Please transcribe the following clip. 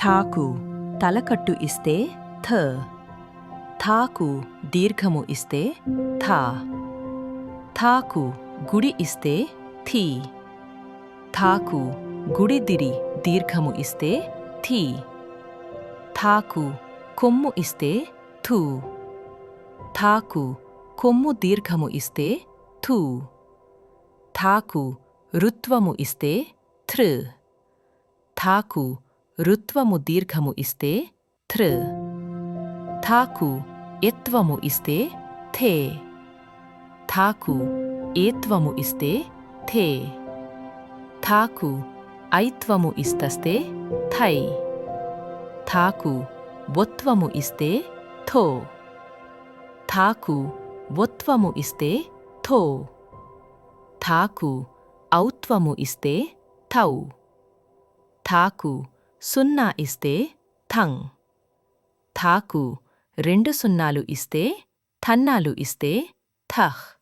ఠాకు తలకట్టు ఇస్తే థ. థాకు దీర్ఘము ఇస్తే థా. థాకు గుడి ఇస్తే థీ. థాకు గుడిదిరి దీర్ఘము ఇస్తే థీ. థాకు కొమ్ము ఇస్తే థూ. థాకు కొమ్ము దీర్ఘము ఇస్తే థూ. థాకు రుత్వము ఇస్తే థృ. థాకు రుత్వము దీర్ఘము ఇస్తే థృ. థాకు ఎత్వము ఇస్తే థే. థాకు ఏత్వము ఇస్తే థే. థాకు ఐత్వము ఇస్తస్తే థై. థాకు బొత్వము ఇస్తే థో. థాకు బొత్వము ఇస్తే థో. థాకు ఔత్వము ఇస్తే థౌ. థాకు సున్నా ఇస్తే థం. థాకు రెండు సున్నాలు ఇస్తే థన్నాలు ఇస్తే థహ్.